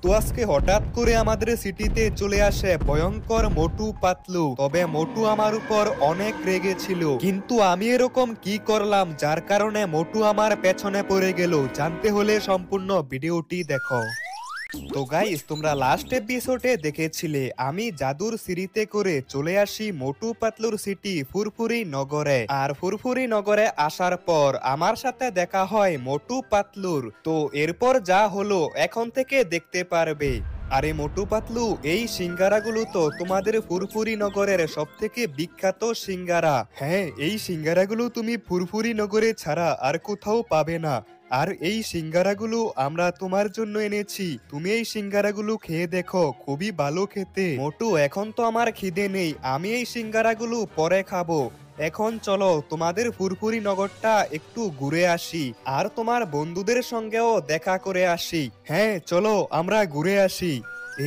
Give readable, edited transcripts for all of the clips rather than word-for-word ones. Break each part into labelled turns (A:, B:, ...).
A: তো আজকে হঠাৎ করে আমাদের সিটিতে চলে আসে ভয়ঙ্কর মোটু পাতলু। তবে মোটু আমার উপর অনেক রেগেছিল, কিন্তু আমি এরকম কি করলাম যার কারণে মোটু আমার পেছনে পড়ে গেল? জানতে হলে সম্পূর্ণ ভিডিওটি দেখো। তো গাইস, তোমরা লাস্ট এপিসোডে দেখেছিলে আমি জাদুর সিঁড়িতে করে চলে আসি মোটু পাতলুর সিটি ফুরফুরি নগরে। আর ফুরফুরি নগরে আসার পর আমার সাথে দেখা হয় মোটু পাতলুর। তো এরপর যা হলো এখন থেকে দেখতে পারবে। আরে মোটু পাতলু, এই সিঙ্গারাগুলো তো তোমাদের ফুরফুরি নগরের সব থেকে বিখ্যাত সিঙ্গারা। হ্যাঁ, এই সিঙ্গারাগুলো তুমি ফুরফুরি নগরে ছাড়া আর কোথাও পাবে না। আর এই সিঙ্গারাগুলো আমরা তোমার জন্য এনেছি, তুমি এই সিঙ্গারাগুলো খেয়ে দেখো, খুবই ভালো খেতে। মোটু, এখন তো আমার খিদে নেই, আমি এই সিঙ্গারাগুলো পরে খাবো। এখন চলো তোমাদের ফুরফুরি নগরটা একটু ঘুরে আসি, আর তোমার বন্ধুদের সঙ্গেও দেখা করে আসি। হ্যাঁ চলো, আমরা ঘুরে আসি।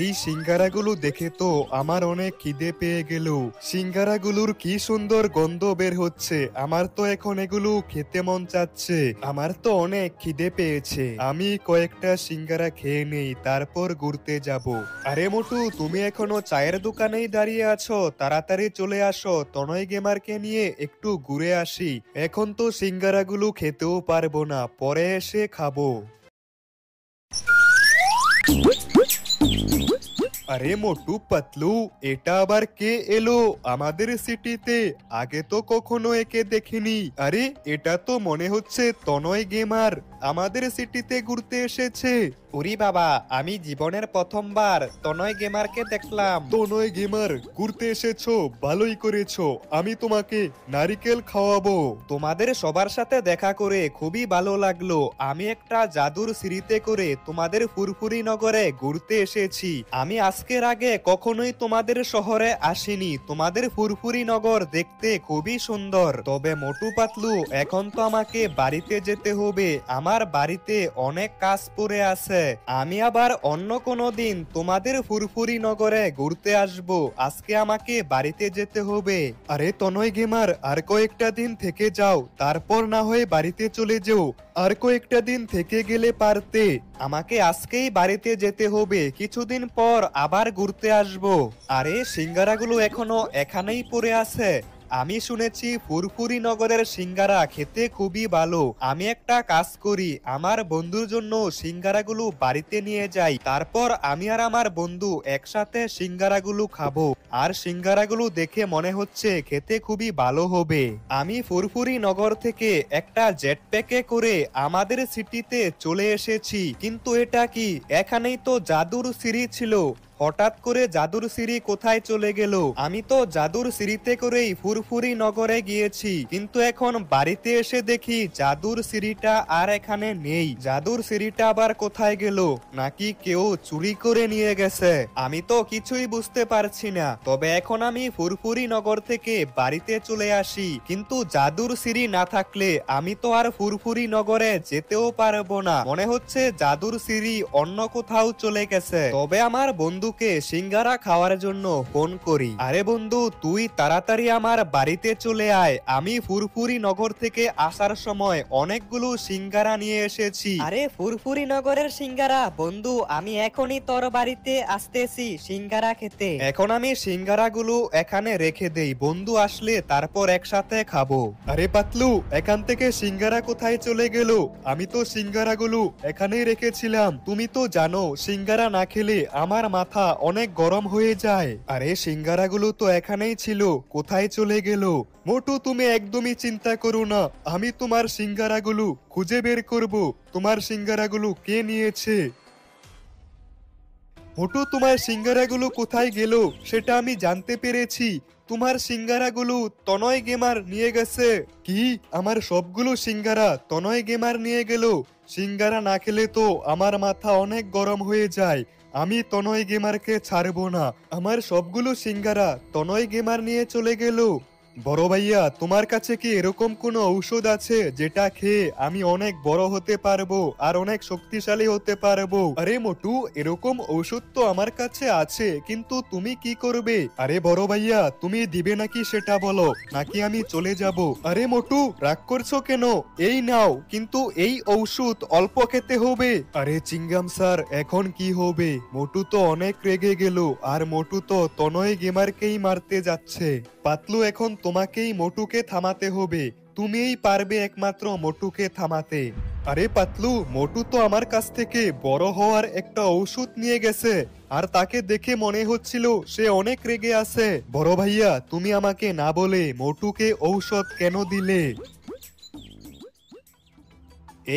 A: এই সিঙ্গারাগুলো দেখে তো আমার অনেক খিদে পেয়ে গেল। সিঙ্গারাগুলোর কি সুন্দর গন্ধ বের হচ্ছে, আমার তো এখন এগুলো খেতে মন চাচ্ছে। আমার তো অনেক খিদে পেয়েছে, আমি কয়েকটা সিঙ্গারা খেয়ে নেই, তারপর ঘুরতে যাব। আরে মোটু, তুমি এখনো চায়ের দোকানেই দাঁড়িয়ে আছো? তাড়াতাড়ি চলে আসো, তনয় গেমারকে নিয়ে একটু ঘুরে আসি। এখন তো সিঙ্গারাগুলো খেতেও পারবো না, পরে এসে খাবো। আরে মোটু পাতলু, এটা আবার কে এলো আমাদের সিটিতে? আগে তো কখনো একে দেখিনি। আরে এটা তো মনে হচ্ছে তনয় গেমার আমাদের সিটিতে ঘুরতে এসেছে। ওরে বাবা, আমি জীবনের প্রথমবার তনয় গেমারকে দেখলাম। তনয় গেমার, ঘুরতে এসেছো, ভালোই করেছো। আমি তোমাকে নারিকেল খাওয়াবো। তোমাদের সবার সাথে দেখা করে খুবই ভালো লাগলো। আমি একটা জাদুর সিঁড়িতে করে তোমাদের ফুরফুরি নগরে ঘুরতে এসেছি। আমি আজকের আগে কখনোই তোমাদের শহরে আসিনি। তোমাদের ফুরফুরি নগর দেখতে খুবই সুন্দর। তবে মোটু পাতলু, এখন তো আমাকে বাড়িতে যেতে হবে। আমার বাড়িতে অনেক কাজ পড়ে আছে। আমি আবার অন্য কোনো দিন তোমাদের ফুরফুরি নগরে ঘুরতে আসব। আজকে আমাকে বাড়িতে যেতে হবে। আরে তনয় গেমার, আর কয়েকটা দিন থেকে যাও, তারপর না হয় বাড়িতে চলে যাও। আর কয়েকটা দিন থেকে গেলে পারতে। আমাকে আজকেই বাড়িতে যেতে হবে, কিছুদিন পর আবার ঘুরতে আসব। আরে সিঙ্গারাগুলো এখনো এখানেই পড়ে আছে। আমি শুনেছি ফুরফুরি নগরের সিঙ্গারা খেতে খুবই ভালো। আমি একটা কাজ করি, আমার বন্ধুর জন্য সিঙ্গারাগুলো বাড়িতে নিয়ে যাই, তারপর আমি আর আমার বন্ধু একসাথে সিঙ্গারাগুলো খাবো। আর সিঙ্গারাগুলো দেখে মনে হচ্ছে খেতে খুবই ভালো হবে। আমি ফুরফুরি নগর থেকে একটা জেট প্যাকে করে আমাদের সিটিতে চলে এসেছি। কিন্তু এটা কি? এখানেই তো জাদুর সিঁড়ি ছিল, হঠাৎ করে জাদুর সিঁড়ি কোথায় চলে গেল? আমি তো জাদুর সিঁড়িতে করেই ফুরফুরি নগরে গিয়েছি, কিন্তু এখন বাড়িতে এসে দেখি জাদুর সিঁড়িটা আর এখানে নেই। জাদুর সিঁড়িটা আবার কোথায় গেল? নাকি কেউ চুরি করে নিয়ে গেছে? আমি তো কিছুই বুঝতে পারছি না। তবে এখন আমি ফুরফুরি নগর থেকে বাড়িতে চলে আসি, কিন্তু জাদুর সিঁড়ি না থাকলে আমি তো আর ফুরফুরি নগরে যেতেও পারবো না। মনে হচ্ছে জাদুর সিঁড়ি অন্য কোথাও চলে গেছে। তবে আমার বন্ধুকে সিঙ্গারা খাওয়ার জন্য ফোন করি। আরে বন্ধু, তুই তাড়াতাড়ি আমার বাড়িতে চলে আয়। আমি ফুরফুরি নগর থেকে আসার সময় অনেকগুলো সিঙ্গারা নিয়ে এসেছি।
B: আরে ফুরফুরি নগরের সিঙ্গারা বন্ধু, আমি এখনই তোর বাড়িতে আসতেছি সিঙ্গারা খেতে।
A: এখন আমি সিঙ্গারাগুলো এখানে রেখে দেই, বন্ধু আসলে তারপর একসাথে খাবো। আরে পাতলু, এখান থেকে সিঙ্গারা কোথায় চলে গেল? আমি তো সিঙ্গারাগুলো এখানেই রেখেছিলাম। তুমি তো জানো সিঙ্গারা না খেলে আমার মাথা অনেক গরম হয়ে যায়। আরে সিঙ্গারাগুলো তো এখানেই ছিল, কোথায় চলে গেল? মোটু, তুমি একদমই চিন্তা করো না, আমি তোমার সিঙ্গারাগুলো খুঁজে বের করব। তোমার সিঙ্গারাগুলো কে নিয়েছে? মোটু, তোমার সিঙ্গারাগুলো কোথায় গেল সেটা আমি জানতে পেরেছি। তোমার সিঙ্গারাগুলো তনয় গেমার নিয়ে গেছে। কি? আমার সবগুলো সিঙ্গারা তনয় গেমার নিয়ে গেল? সিঙ্গারা না খেলে তো আমার মাথা অনেক গরম হয়ে যায়। আমি তনয় গেমারকে ছাড়বো না। আমার সবগুলো সিঙ্গারা তনয় গেমার নিয়ে চলে গেল। বড় ভাইয়া, তোমার কাছে কি এরকম কোনো ঔষধ আছে যেটা খেয়ে আমি অনেক বড় হতে পারবো আর অনেক শক্তিশালী হতে পারবো? আরে মোটু, এরকম ঔষধ তো আমার কাছে আছে, কিন্তু তুমি কি করবে? আরে বড় ভাইয়া, তুমি দিবে নাকি সেটা বলো, নাকি আমি চলে যাব? আরে মোটু, রাগ করছো কেন? এই নাও, কিন্তু এই ঔষধ অল্প খেতে হবে। আরে চিঙ্গাম স্যার, এখন কি হবে? মোটু তো অনেক রেগে গেল, আর মোটু তো তনয় গেমারকেই মারতে যাচ্ছে। পাতলু, এখন তোমাকেই মোটুকে থামাতে হবে। তুমিই পারবে একমাত্র মোটুকে থামাতে। আরে পাতলু, মোটু তো আমার কাছ থেকে বড় হওয়ার একটা ঔষধ নিয়ে গেছে, আর তাকে দেখে মনে হচ্ছিল সে অনেক রেগে আছে। বড় ভাইয়া, তুমি আমাকে না বলে মোটুকে ঔষধ কেন দিলে?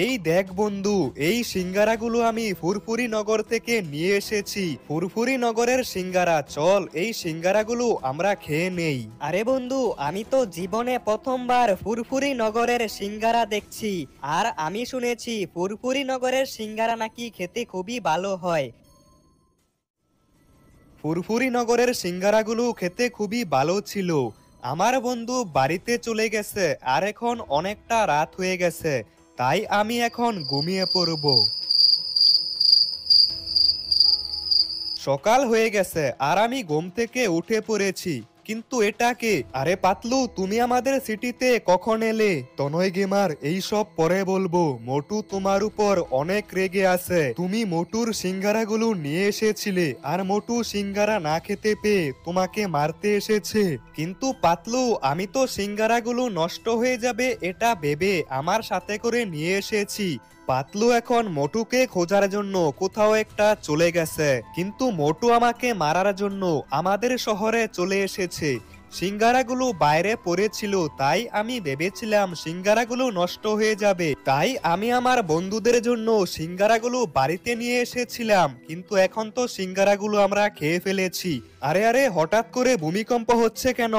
A: এই দেখ বন্ধু, এই সিঙ্গারাগুলো আমি ফুরফুরি নগর থেকে নিয়ে এসেছি। ফুরফুরি নগরের সিঙ্গারা, চল এই সিঙ্গারাগুলো আমরা খেয়ে নেই।
B: আরে বন্ধু, আমি তো জীবনে প্রথমবার ফুরফুরি নগরের সিঙ্গারা দেখছি। আর আমি শুনেছি ফুরফুরি নগরের সিঙ্গারা নাকি খেতে খুবই ভালো হয়।
A: ফুরফুরি নগরের সিঙ্গারাগুলো খেতে খুবই ভালো ছিল। আমার বন্ধু বাড়িতে চলে গেছে, আর এখন অনেকটা রাত হয়ে গেছে, তাই আমি এখন ঘুমিয়ে পড়ব। সকাল হয়ে গেছে আর আমি ঘুম থেকে উঠে পড়েছি, কিন্তু এটা কে? আরে পাতলু, তুমি আমাদের সিটিতে কখন এলে? তনয় গেমার, এই সব পরে বলবো। মোটু তোমার উপর অনেক রেগে আছে। তুমি মোটুর সিঙ্গারাগুলো নিয়ে এসেছিলে, আর মোটু সিঙ্গারা না খেতে পেয়ে তোমাকে মারতে এসেছে। কিন্তু পাতলু, আমি তো সিঙ্গারাগুলো নষ্ট হয়ে যাবে এটা ভেবে আমার সাথে করে নিয়ে এসেছি। পাতলু এখন মোটুকে খোঁজার জন্য কোথাও একটা চলে গেছে, কিন্তু মোটু আমাকে মারার জন্য আমাদের শহরে চলে এসেছে। সিঙ্গারাগুলো বাইরে পড়েছিল, তাই আমি ভেবেছিলাম সিঙ্গারাগুলো নষ্ট হয়ে যাবে, তাই আমি আমার বন্ধুদের জন্য সিঙ্গারাগুলো বাড়িতে নিয়ে এসেছিলাম। কিন্তু এখন তো সিঙ্গারাগুলো আমরা খেয়ে ফেলেছি। আরে আরে, হঠাৎ করে ভূমিকম্প হচ্ছে কেন?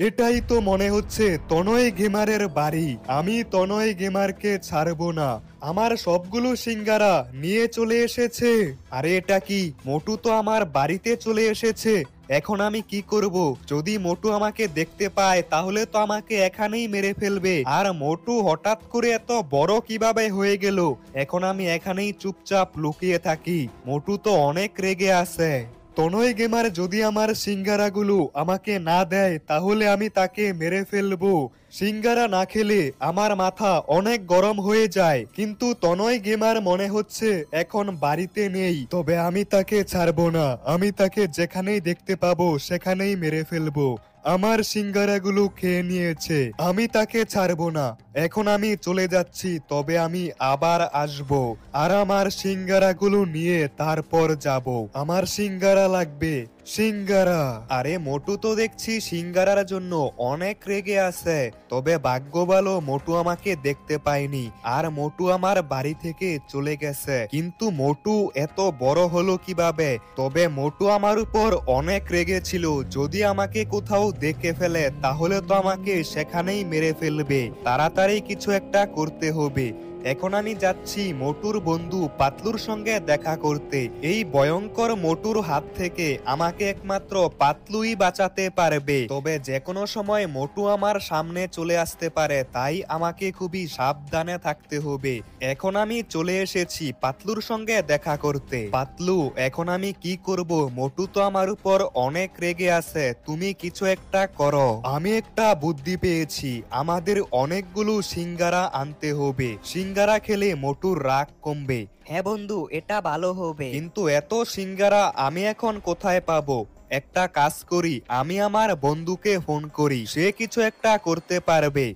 A: এটাই তো মনে হচ্ছে তনয় গেমারের বাড়ি। আমি তনয় গেমারকে ছাড়বো না। আমার সবগুলো সিঙ্গারা নিয়ে চলে এসেছে। আরে এটা কি? মোটু তো আমার বাড়িতে চলে এসেছে। এখন আমি কি করব? যদি মোটু আমাকে দেখতে পায় তাহলে তো আমাকে এখানেই মেরে ফেলবে। আর মোটু হঠাৎ করে এত বড় কিভাবে হয়ে গেল? এখন আমি এখানেই চুপচাপ লুকিয়ে থাকি। মোটু তো অনেক রেগে আছে। তনয় গেমার যদি আমার সিঙ্গারাগুলো আমাকে না দেয় তাহলে আমি তাকে মেরে ফেলবো। সিঙ্গারা না খেলে আমার মাথা অনেক গরম হয়ে যায়, কিন্তু তনয় গেমার মনে হচ্ছে এখন বাড়িতে নেই। তবে আমি তাকে ছাড়বো না। আমি তাকে যেখানেই দেখতে পাবো সেখানেই মেরে ফেলবো। আমার সিঙ্গারাগুলো খেয়ে নিয়েছে, আমি তাকে ছাড়বো না। এখন আমি চলে যাচ্ছি, তবে আমি আবার আসবো, আর আমার সিঙ্গারাগুলো নিয়ে তারপর যাব। আমার সিঙ্গারা লাগবে, সিঙ্গারা। আরে মোটু তো দেখছি সিঙ্গারার জন্য অনেক রেগে আছে। তবে ভাগ্য ভালো মোটু আমাকে দেখতে পায়নি, আর মোটু আমার বাড়ি থেকে চলে গেছে। কিন্তু মোটু এত বড় হলো কিভাবে? তবে মোটু আমার উপর অনেক রেগে ছিল। যদি আমাকে কোথাও দেখে ফেলে তাহলে তো আমাকে সেখানেই মেরে ফেলবে। তাড়াতাড়ি কিছু একটা করতে হবে। এখন আমি যাচ্ছি মোটুর বন্ধু পাতলুর সঙ্গে দেখা করতে। এই ভয়ঙ্কর মোটুর হাত থেকে আমাকে একমাত্র পাতলুই বাঁচাতে পারবে। তবে যে কোনো সময় মোটু আমার সামনে চলে আসতে পারে, তাই আমাকে খুবই সাবধানে থাকতে হবে। এখন আমি চলে এসেছি পাতলুর সঙ্গে দেখা করতে। পাতলু, এখন আমি কি করব? মোটু তো আমার উপর অনেক রেগে আছে, তুমি কিছু একটা করো। আমি একটা বুদ্ধি পেয়েছি, আমাদের অনেকগুলো সিঙ্গারা আনতে হবে। সিঙ্গারা খেলে মোটুর রাগ কমবে।
B: হ্যাঁ বন্ধু, এটা ভালো হবে।
A: কিন্তু এত সিঙ্গারা আমি এখন কোথায় পাবো? একটা কাজ করি, আমি আমার বন্ধুকে ফোন করি, সে কিছু একটা করতে পারবে।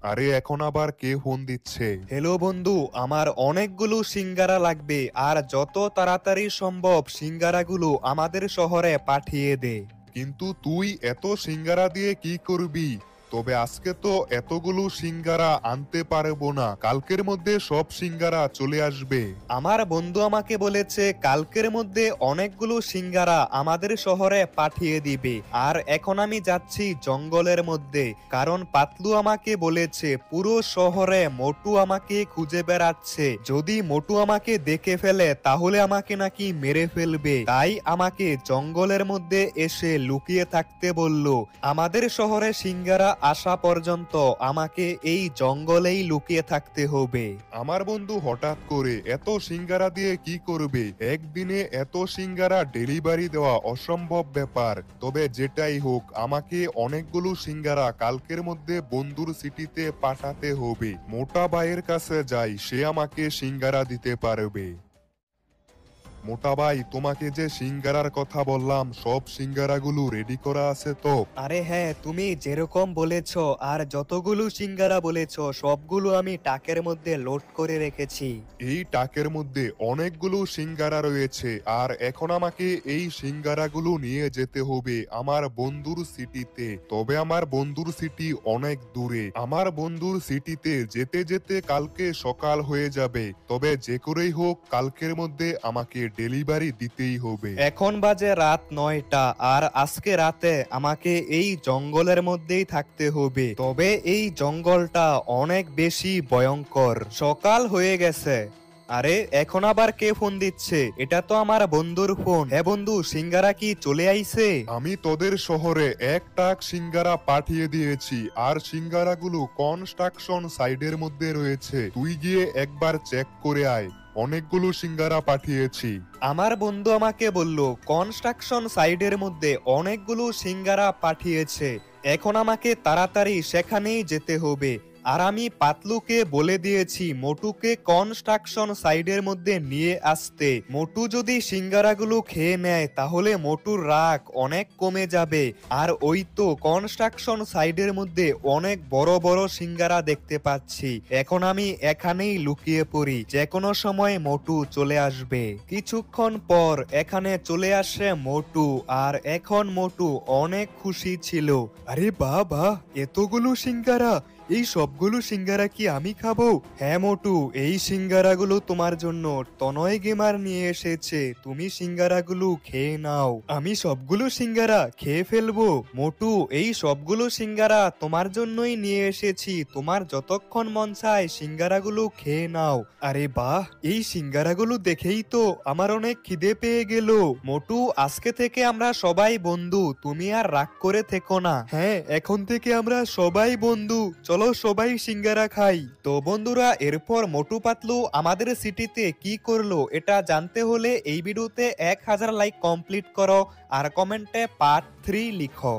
C: আরে এখন আবার কে ফোন দিচ্ছে?
A: হ্যালো বন্ধু, আমার অনেকগুলো সিঙ্গারা লাগবে, আর যত তাড়াতাড়ি সম্ভব সিঙ্গারাগুলো আমাদের শহরে পাঠিয়ে দে।
C: কিন্তু তুই এত সিঙ্গারা দিয়ে কি করবি? তবে আজকে তো এতগুলো সিঙ্গারা আনতে পারবো না, কালকের মধ্যে সব সিঙ্গারা চলে আসবে।
A: আমার বন্ধু আমাকে বলেছে কালকের মধ্যে অনেকগুলো সিঙ্গারা আমাদের শহরে পাঠিয়ে দিবে। আর এখন আমি যাচ্ছি জঙ্গলের মধ্যে, কারণ পাতলু আমাকে বলেছে পুরো শহরে মোটু আমাকে খুঁজে বেড়াচ্ছে। যদি মোটু আমাকে দেখে ফেলে তাহলে আমাকে নাকি মেরে ফেলবে, তাই আমাকে জঙ্গলের মধ্যে এসে লুকিয়ে থাকতে বলল। আমাদের শহরে সিঙ্গারা আসা পর্যন্ত আমাকে এই জঙ্গলেই লুকিয়ে থাকতে হবে।
C: আমার বন্ধু হঠাৎ করে এত সিঙ্গারা দিয়ে কি করবে? একদিনে এত সিঙ্গারা ডেলিভারি দেওয়া অসম্ভব ব্যাপার। তবে যেটাই হোক, আমাকে অনেকগুলো সিঙ্গারা কালকের মধ্যে বন্ধুর সিটিতে পাঠাতে হবে। মোটা ভাইয়ের কাছে যাই, সে আমাকে সিঙ্গারা দিতে পারবে। মোটা ভাই, তোমাকে যে সিঙ্গারার কথা বললাম, সব সিঙ্গারাগুলো রেডি করা আছে তো?
A: আরে হ্যাঁ, তুমি যেরকম বলেছো আর যতগুলো সিঙ্গারা বলেছো সবগুলো আমি টাকের মধ্যে লোড করে রেখেছি।
C: এই টাকের মধ্যে অনেকগুলো সিঙ্গারা রয়েছে, আর এখন আমাকে এই সিঙ্গারাগুলো নিয়ে যেতে হবে আমার বন্ধুর সিটিতে। তবে আমার বন্ধুর সিটি অনেক দূরে। আমার বন্ধুর সিটিতে যেতে যেতে কালকে সকাল হয়ে যাবে। তবে যে করেই হোক কালকের মধ্যে আমাকে ডেলিভারি দিতেই হবে।
A: এখন বাজে রাত 9টা, আর আজকে রাতে আমাকে এই জঙ্গলের মধ্যেই থাকতে হবে। তবে এই জঙ্গলটা অনেক বেশি ভয়ঙ্কর। সকাল হয়ে গেছে। আরে এখন আবার কে ফোন দিচ্ছে? এটা তো আমার বন্ধুর ফোন। হ্যাঁ বন্ধু, সিঙ্গারা কি চলে আইছে?
C: আমি তোদের শহরে এক টাক সিঙ্গারা পাঠিয়ে দিয়েছি, আর সিঙ্গারাগুলো কনস্ট্রাকশন সাইডের মধ্যে রয়েছে। তুই গিয়ে একবার চেক করে আয়। অনেকগুলো সিঙ্গারা পাঠিয়েছি।
A: আমার বন্ধু আমাকে বলল কনস্ট্রাকশন সাইডের মধ্যে অনেকগুলো সিঙ্গারা পাঠিয়েছে। এখন আমাকে তাড়াতাড়ি সেখানেই যেতে হবে। আর আমি পাতলুকে বলে দিয়েছি মোটুকে কনস্ট্রাকশন সাইডের মধ্যে নিয়ে আসতে। মোটু যদি সিঙ্গারাগুলো খেয়ে নেয় তাহলে মোটুর রাগ অনেক কমে যাবে। আর ওই তো কনস্ট্রাকশন সাইডের মধ্যে অনেক বড় বড় সিঙ্গারা দেখতে পাচ্ছি। এখন আমি এখানেই লুকিয়ে পড়ি, যে কোনো সময় মোটু চলে আসবে। কিছুক্ষণ পর এখানে চলে আসে মোটু, আর এখন মোটু অনেক খুশি ছিল। আরে বাবা, এতগুলো সিঙ্গারা! এই সবগুলো সিঙ্গারা কি আমি খাবো? হ্যাঁ মোটু, এই সিঙ্গারাগুলো তোমার জন্য তনয় গেমার নিয়ে এসেছে। তুমি সিঙ্গারাগুলো খেয়ে নাও। আমি সবগুলো সিঙ্গারা খেয়ে ফেলবো? মোটু, এই সবগুলো সিঙ্গারা তোমার জন্যই নিয়ে এসেছি। তোমার যতক্ষণ মন চায় সিঙ্গারাগুলো খেয়ে নাও। আরে বাহ, এই সিঙ্গারাগুলো দেখেই তো আমার অনেক খিদে পেয়ে গেল। মোটু, আজকে থেকে আমরা সবাই বন্ধু, তুমি আর রাগ করে থেকো না। হ্যাঁ, এখন থেকে আমরা সবাই বন্ধু। চলো সবাই সিঙ্গারা খাই। তো বন্ধুরা, এরপর মোটু পাতলু আমাদের সিটিতে কি করলো এটা জানতে হলে এই ভিডিওতে 1000 লাইক কমপ্লিট করো আর কমেন্টে পার্ট 3 লিখো।